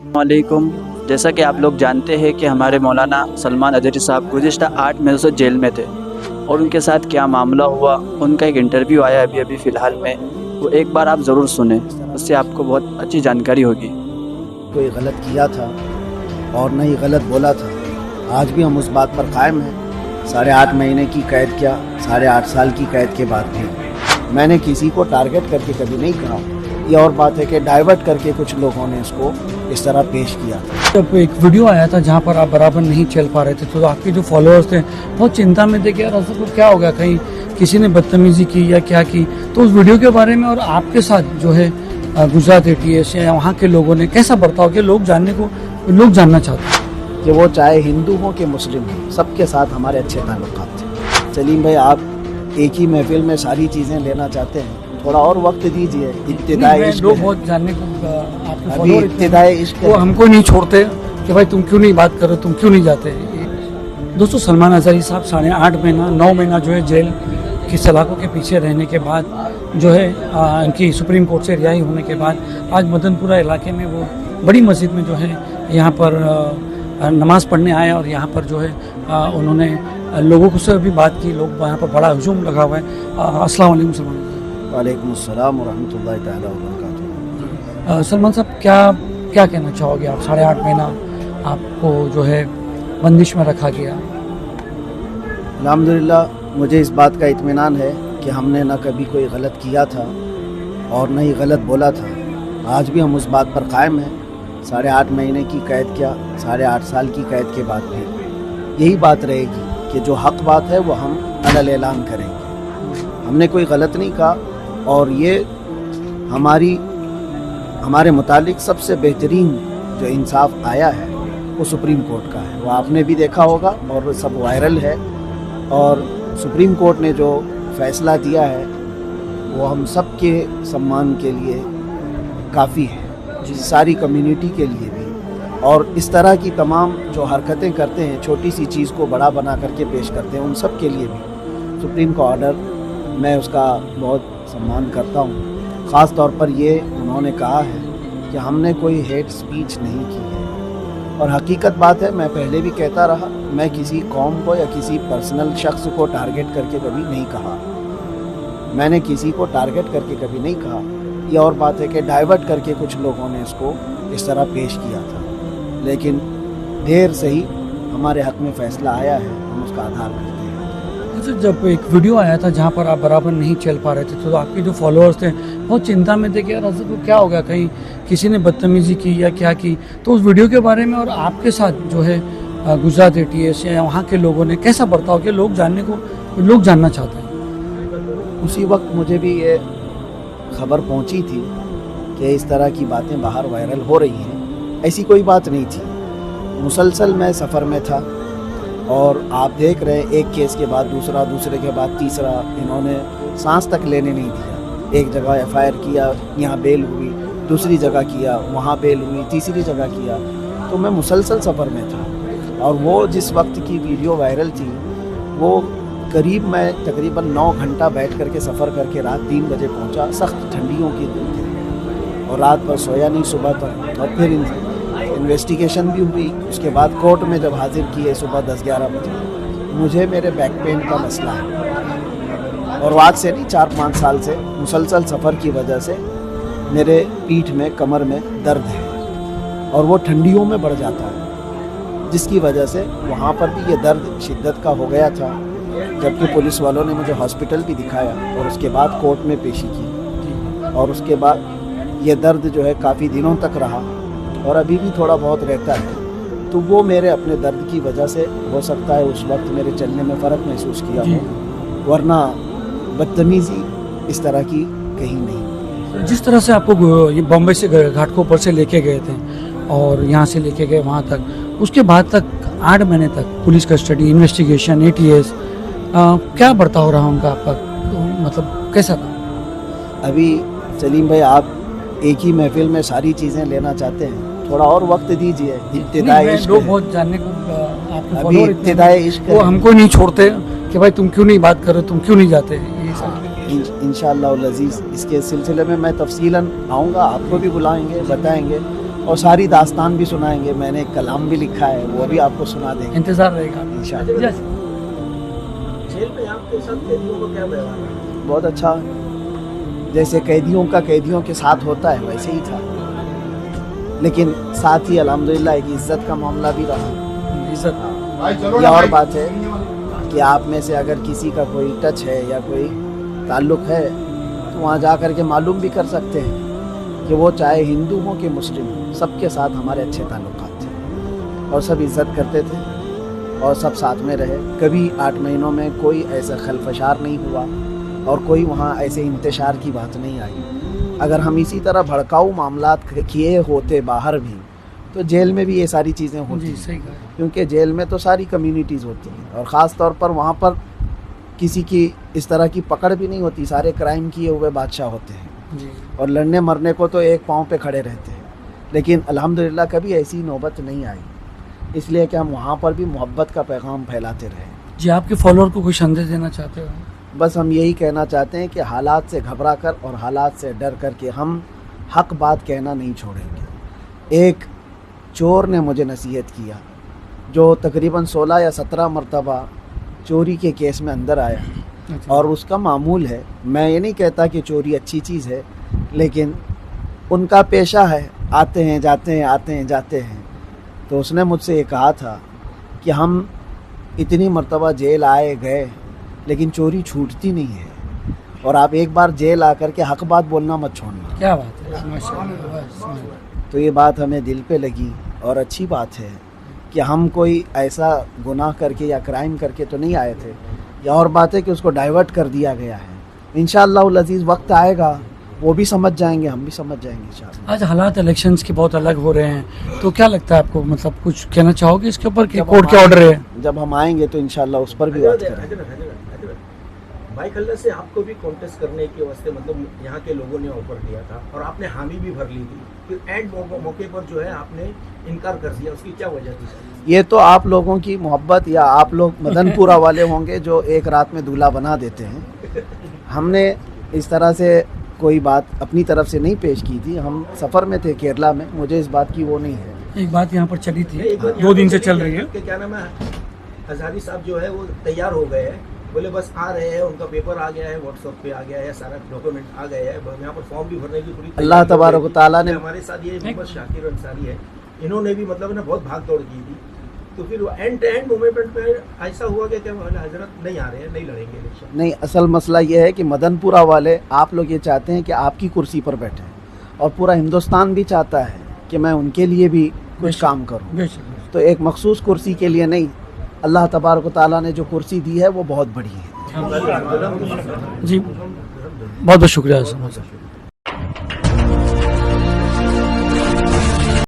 वालेकुम। जैसा कि आप लोग जानते हैं कि हमारे मौलाना सलमान अजहरी साहब गुज़िश्ता 8 महीनों से जेल में थे और उनके साथ क्या मामला हुआ, उनका एक इंटरव्यू आया अभी फ़िलहाल में, वो एक बार आप ज़रूर सुनें, उससे आपको बहुत अच्छी जानकारी होगी। कोई गलत किया था और न ही गलत बोला था। आज भी हम उस बात पर कायम हैं। 8.5 महीने की कैद क्या, 8.5 साल की कैद के बाद भी मैंने किसी को टारगेट करके कभी नहीं कहा। ये और बात है कि डाइवर्ट करके कुछ लोगों ने इसको इस तरह पेश किया था। जब एक वीडियो आया था जहाँ पर आप बराबर नहीं चल पा रहे थे तो आपके जो फॉलोअर्स थे बहुत चिंता में थे कि यार असद को क्या हो गया, कहीं किसी ने बदतमीजी की या क्या की। तो उस वीडियो के बारे में और आपके साथ जो है गुजरात ATS या वहाँ के लोगों ने कैसा बर्ताव किया, लोग जानना चाहते हैं कि वो चाहे हिंदू हो कि मुस्लिम हो, सबके साथ हमारे अच्छे ताल्लुकात थे। सलीम भाई, आप एक ही महफिल में सारी चीज़ें लेना चाहते हैं, थोड़ा और वक्त दीजिए। इब्तिदाई इश्क लोग बहुत जानने को आपके अभी फॉलोअर इब्तिदाई इश्क वो हमको नहीं छोड़ते कि भाई तुम क्यों नहीं बात करो, तुम क्यों नहीं जाते। दोस्तों, सलमान अजहरी साहब 8.5 महीना 9 महीना जो है जेल की सलाखों के पीछे रहने के बाद जो है इनकी सुप्रीम कोर्ट से रिहाई होने के बाद आज मदनपुरा इलाके में वो बड़ी मस्जिद में जो है यहाँ पर नमाज़ पढ़ने आए और यहाँ पर जो है उन्होंने लोगों से भी बात की। लोग यहाँ पर बड़ा हुजूम लगा हुआ है। अस्सलाम वालेकुम सलमान। वालेकुम अस्सलाम व रहमतुल्लाहि तआला व बरकातुहू। सलमान साहब, क्या कहना चाहोगे आप? 8.5 महीना आपको जो है बंदिश में रखा गया। अल्हम्दुलिल्लाह, मुझे इस बात का इत्मीनान है कि हमने न कभी कोई गलत किया था और न ही गलत बोला था। आज भी हम उस बात पर कायम हैं। 8.5 महीने की कैद क्या, 8.5 साल की कैद के बाद भी यही बात रहेगी कि जो हक बात है वो हम अलल ऐलान करेंगे। हमने कोई गलत नहीं कहा और ये हमारे मुतालिक सबसे बेहतरीन जो इंसाफ आया है वो सुप्रीम कोर्ट का है। वो आपने भी देखा होगा और सब वायरल है। और सुप्रीम कोर्ट ने जो फैसला दिया है वो हम सब के सम्मान के लिए काफ़ी है, सारी कम्युनिटी के लिए भी। और इस तरह की तमाम जो हरकतें करते हैं, छोटी सी चीज़ को बड़ा बना करके पेश करते हैं, उन सब के लिए भी सुप्रीम का ऑर्डर, मैं उसका बहुत सम्मान करता हूँ। ख़ास तौर पर ये उन्होंने कहा है कि हमने कोई हेट स्पीच नहीं की है। और हकीकत बात है, मैं पहले भी कहता रहा, मैं किसी कौम को या किसी पर्सनल शख्स को टारगेट करके कभी नहीं कहा। मैंने किसी को टारगेट करके कभी नहीं कहा। ये और बात है कि डाइवर्ट करके कुछ लोगों ने इसको इस तरह पेश किया था। लेकिन देर सही हमारे हक़ में फ़ैसला आया है, हम उसका आधार करते हैं। अच्छा, जब एक वीडियो आया था जहाँ पर आप बराबर नहीं चल पा रहे थे तो आपके जो फॉलोअर्स थे बहुत चिंता में थे कि यार असद को क्या हो गया, कहीं किसी ने बदतमीजी की या क्या की। तो उस वीडियो के बारे में और आपके साथ जो है गुजरात ATS या वहाँ के लोगों ने कैसा बर्ताव किया, लोग जानना चाहते हैं। उसी वक्त मुझे भी ये खबर पहुंची थी कि इस तरह की बातें बाहर वायरल हो रही हैं। ऐसी कोई बात नहीं थी। मुसलसल मैं सफ़र में था और आप देख रहे हैं, एक केस के बाद दूसरा, दूसरे के बाद तीसरा, इन्होंने सांस तक लेने नहीं दिया। एक जगह FIR किया, यहाँ बेल हुई, दूसरी जगह किया, वहाँ बेल हुई, तीसरी जगह किया। तो मैं मुसलसल सफ़र में था और वो जिस वक्त की वीडियो वायरल थी वो मैं तकरीबन 9 घंटा बैठ करके सफ़र करके रात 3 बजे पहुंचा। सख्त ठंडियों की दिन थी और रात भर सोया नहीं सुबह तक। और फिर इन्वेस्टिगेशन भी हुई। उसके बाद कोर्ट में जब हाजिर किए सुबह 10-11 बजे, मुझे मेरे बैक पेन का मसला है और आज से नहीं, 4-5 साल से मुसलसल सफ़र की वजह से मेरे पीठ में, कमर में दर्द है और वो ठंडियों में बढ़ जाता है, जिसकी वजह से वहाँ पर भी ये दर्द शिद्दत का हो गया था। जबकि पुलिस वालों ने मुझे हॉस्पिटल भी दिखाया और उसके बाद कोर्ट में पेशी की और उसके बाद ये दर्द जो है काफ़ी दिनों तक रहा और अभी भी थोड़ा बहुत रहता है। तो वो मेरे अपने दर्द की वजह से हो सकता है उस वक्त मेरे चलने में फ़र्क महसूस किया हो, वरना बदतमीज़ी इस तरह की कहीं नहीं। जिस तरह से आपको ये बॉम्बे से घाटकोपर से लेके गए थे और यहाँ से लेके गए वहाँ तक, उसके बाद तक 8 महीने तक पुलिस कस्टडी, इन्वेस्टिगेशन, ATS, क्या बर्ताव रहा उनका आपका, मतलब कैसा था? अभी सलीम भाई, आप एक ही महफिल में सारी चीज़ें लेना चाहते हैं, थोड़ा और वक्त दीजिए। इब्तिदाई इश्क, लोग बहुत जानने को आपके अभी फॉलोअर इब्तिदाई इश्क वो हमको नहीं छोड़ते कि भाई तुम क्यों नहीं बात करो, तुम क्यों नहीं जाते। इंशाअल्लाह अज़ीज़ इसके सिलसिले में मैं तफसीलन आऊँगा, आपको भी बुलाएंगे, बताएंगे। اور ساری داستان بھی سنائیں گے. میں نے ایک کلام بھی لکھا ہے, وہ بھی آپ کو سنا دیں گے انتظار رہے گا انشاءاللہ. جیل میں آپ کے ساتھ قیدیوں کو کیا ویوہار ہے؟ بہت اچھا, جیسے قیدیوں کا قیدیوں کے ساتھ ہوتا ہے ویسے ہی تھا, لیکن ساتھ ہی الحمدللہ ایک عزت کا معاملہ بھی رہا. عزت یہ اور بات ہے کہ آپ میں سے اگر کسی کا کوئی ٹچ ہے یا کوئی تعلق ہے تو وہاں جا کر کے معلوم بھی کر سکتے ہیں کہ وہ چاہے ہندو ہوں کہ مسلم ہوں, سب کے ساتھ ہمارے اچھے تعلقات تھے اور سب عزت کرتے تھے اور سب ساتھ میں رہے. کبھی 8 مہینوں میں کوئی ایسا خلفشار نہیں ہوا اور کوئی وہاں ایسے انتشار کی بات نہیں آئی. اگر ہم اسی طرح بھڑکاؤ معاملات کیے ہوتے باہر بھی تو جیل میں بھی یہ ساری چیزیں ہوتی جی ہیں, صحیح کہا. کیونکہ جیل میں تو ساری کمیونٹیز ہوتی ہیں اور خاص طور پر وہاں پر کسی کی اس طرح کی پکڑ بھی نہیں ہوتی. سارے کرائم کیے ہوئے بادشاہ ہوتے ہیں جی اور لڑنے مرنے کو تو ایک پاؤں پہ کھڑے رہتے ہیں, لیکن الحمدللہ کبھی ایسی نوبت نہیں آئی, اس لیے کہ ہم وہاں پر بھی محبت کا پیغام پھیلاتے رہے. جی آپ کے فالوور کو کوئی سندیش دینا چاہتے ہو؟ بس ہم یہی کہنا چاہتے ہیں کہ حالات سے گھبرا کر اور حالات سے ڈر کر کے ہم حق بات کہنا نہیں چھوڑیں گے. ایک چور نے مجھے نصیحت کیا جو تقریباً 16 یا 17 مرتبہ چوری کے کیس میں اندر آیا اور اس کا معمول ہے. میں یہ نہیں کہتا کہ چوری اچھی چیز ہے, لیکن ان کا پیشہ ہے, آتے ہیں جاتے ہیں آتے ہیں جاتے ہیں. تو اس نے مجھ سے یہ کہا تھا کہ ہم اتنی مرتبہ جیل آئے گئے لیکن چوری چھوٹتی نہیں ہے, اور آپ ایک بار جیل آ کر کے حق بات بولنا مت چھوڑنا. کیا بات ہے, ماشاءاللہ. تو یہ بات ہمیں دل پہ لگی اور اچھی بات ہے کہ ہم کوئی ایسا گناہ کر کے یا کرائم کر کے تو نہیں آئے تھے. یہ اور بات ہے کہ اس کو ڈائیورٹ کر دیا گیا ہے. انشاءاللہ العزیز وقت آئے گا, وہ بھی سمجھ جائیں گے, ہم بھی سمجھ جائیں گے انشاءاللہ. آج حالات الیکشنز کے بہت الگ ہو رہے ہیں, تو کیا لگتا ہے آپ کو, مطلب کچھ کہنا چاہو گے اس کے اوپر کہ جب کورٹ ہم کے آرڈر ہے؟ جب ہم آئیں گے تو انشاءاللہ اس پر بھی بات کریں گے. بھائی کھلہ سے آپ کو بھی کانٹیسٹ کرنے کے واسطے مطلب یہاں کے لوگوں نے آفر دیا تھا اور آپ نے حامی بھی بھر لی تھی, پھر اینڈ موقع پر جو ہے آپ نے انکار کر دیا, اس کی کیا وجہ تھی؟ یہ تو آپ لوگوں کی محبت, یا آپ لوگ مدن پورہ والے ہوں گے جو ایک رات میں دولہا بنا دیتے ہیں. ہم نے اس طرح سے کوئی بات اپنی طرف سے نہیں پیش کی تھی. ہم سفر میں تھے کیرلا میں, مجھے اس بات کی وہ نہیں ہے. ایک بات یہاں پر چلی تھی, 2 دن سے چل رہی ہے کہ کیا نام ہے, ہزاری صاحب جو ہے وہ تیار ہو گئے ہیں, بولے بس آ رہے ہیں, ان کا پیپر آ گیا ہے, واٹس ایپ پہ آ گیا ہے, سارا ڈاکومنٹ آ گئے ہیں, یہاں پر فارم بھی بھرنے کی پوری اللہ تبارک و تعالیٰ نے ہمارے ساتھ یہ محمد شاکر انصاری ہے, انہوں نے بھی مطلب نا بہت بھاگ دوڑ کی تھی. تو پھر اینڈ مومنٹ میں ایسا ہوا کہ حضرت نہیں آ رہے ہیں, نہیں لڑیں گے الیکشن. نہیں, اصل مسئلہ یہ ہے کہ مدن پورہ والے آپ لوگ یہ چاہتے ہیں کہ آپ کی کرسی پر بیٹھیں, اور پورا ہندوستان بھی چاہتا ہے کہ میں ان کے لیے بھی کچھ کام کروں. بے شک. تو ایک مخصوص کرسی کے لیے نہیں, اللہ تبارک و تعالیٰ نے جو کرسی دی ہے وہ بہت بڑی ہے. جی بہت بہت شکریہ.